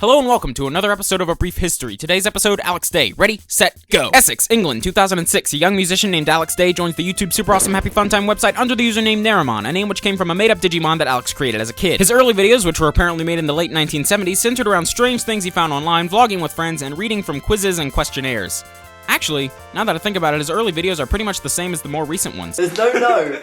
Hello and welcome to another episode of A Brief History. Today's episode, Alex Day. Ready, set, go. Essex, England, 2006. A young musician named Alex Day joins the YouTube Super Awesome Happy Fun Time website under the username Naramon, a name which came from a made-up Digimon that Alex created as a kid. His early videos, which were apparently made in the late 1970s, centered around strange things he found online, vlogging with friends, and reading from quizzes and questionnaires. Actually, now that I think about it, his early videos are pretty much the same as the more recent ones. There's no. No!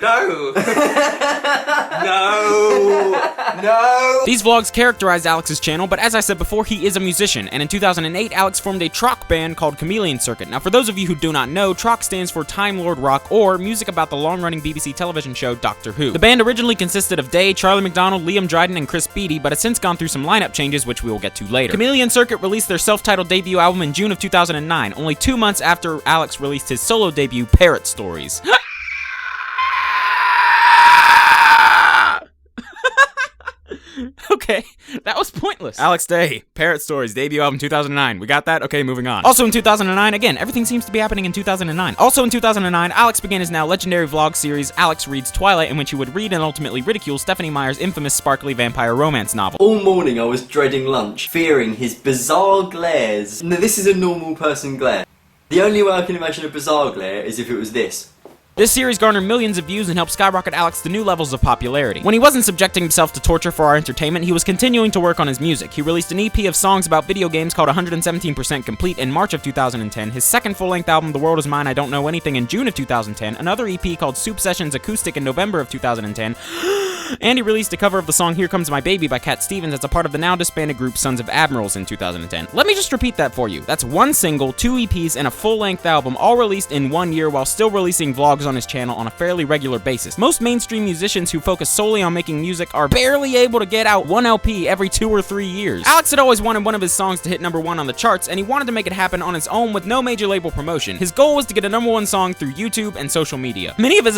No! These vlogs characterized Alex's channel, but as I said before, he is a musician, and in 2008, Alex formed a Trock band called Chameleon Circuit. Now, for those of you who do not know, Trock stands for Time Lord Rock, or music about the long-running BBC television show Doctor Who. The band originally consisted of Day, Charlie McDonald, Liam Dryden, and Chris Beattie, but has since gone through some lineup changes, which we will get to later. Chameleon Circuit released their self-titled debut album in June of 2009, only 2 months after Alex released his solo debut, Parrot Stories. Okay, that was pointless. Alex Day, Parrot Stories, debut album 2009. We got that? Okay, moving on. Also in 2009, again, everything seems to be happening in 2009. Also in 2009, Alex began his now legendary vlog series, Alex Reads Twilight, in which he would read and ultimately ridicule Stephenie Meyer's infamous sparkly vampire romance novel. All morning I was dreading lunch, fearing his bizarre glares. No, this is a normal person glare. The only way I can imagine a bizarre glare is if it was this. This series garnered millions of views and helped skyrocket Alex to new levels of popularity. When he wasn't subjecting himself to torture for our entertainment, he was continuing to work on his music. He released an EP of songs about video games called 117% Complete in March of 2010, his second full-length album, The World Is Mine, I Don't Know Anything, in June of 2010, another EP called Soup Sessions Acoustic in November of 2010, and he released a cover of the song Here Comes My Baby by Cat Stevens as a part of the now disbanded group Sons of Admirals in 2010. Let me just repeat that for you. That's one single, 2 EPs, and a full-length album, all released in 1 year while still releasing vlogs on his channel on a fairly regular basis. Most mainstream musicians who focus solely on making music are barely able to get out 1 LP every 2 or 3 years. Alex had always wanted one of his songs to hit #1 on the charts, and he wanted to make it happen on his own with no major label promotion. His goal was to get a #1 song through YouTube and social media. Many of his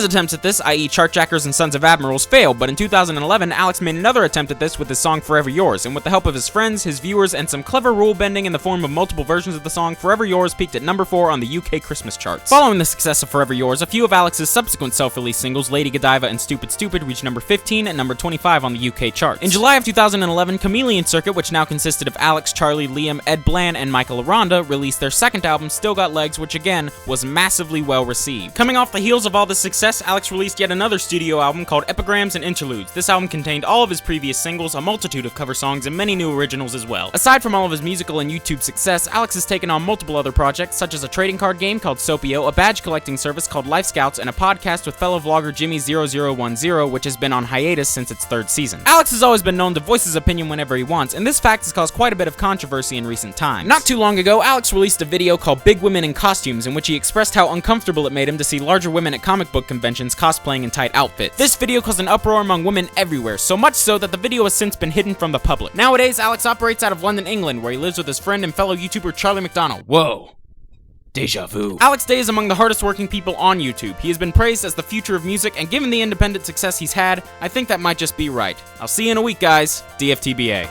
attempts at this, i.e. Chartjackers and Sons of Admirals, failed, but in 2011, Alex made another attempt at this with his song Forever Yours, and with the help of his friends, his viewers, and some clever rule bending in the form of multiple versions of the song, Forever Yours peaked at #4 on the UK Christmas charts. Following the success of Forever Yours, a few of Alex's subsequent self-released singles, Lady Godiva and Stupid Stupid, reached #15 and #25 on the UK charts. In July of 2011, Chameleon Circuit, which now consisted of Alex, Charlie, Liam, Ed Blann, and Michael Aranda, released their second album, Still Got Legs, which again was massively well received. Coming off the heels of all this success, Alex released yet another studio album called Epigrams and Interludes. This album contained all of his previous singles, a multitude of cover songs, and many new originals as well. Aside from all of his musical and YouTube success, Alex has taken on multiple other projects, such as a trading card game called Sopio, a badge collecting service called Life Scouts, and a podcast with fellow vlogger Jimmy0010, which has been on hiatus since its 3rd season. Alex has always been known to voice his opinion whenever he wants, and this fact has caused quite a bit of controversy in recent times. Not too long ago, Alex released a video called Big Women in Costumes, in which he expressed how uncomfortable it made him to see larger women at comic book conventions cosplaying in tight outfits. This video caused an uproar among women everywhere, so much so that the video has since been hidden from the public. Nowadays, Alex operates out of London, England, where he lives with his friend and fellow YouTuber Charlie McDonald. Whoa. Deja vu. Alex Day is among the hardest working people on YouTube. He has been praised as the future of music, and given the independent success he's had, I think that might just be right. I'll see you in a week, guys. DFTBA.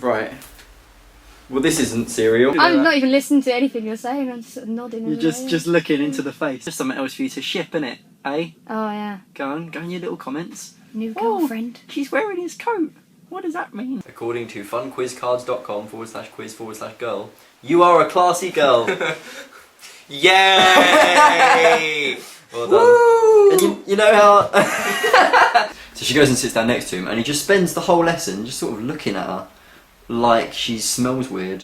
Right. Well, this isn't cereal. I'm not even listening to anything you're saying, I'm just sort of nodding. You're just looking into the face. Just something else for you to ship, innit? Eh? Oh, yeah. Go on your little comments. New girlfriend. She's wearing his coat. What does that mean? According to funquizcards.com/quiz/girl, you are a classy girl. Yay! Well done. Woo! And you know how... So she goes and sits down next to him, and he just spends the whole lesson just sort of looking at her like she smells weird.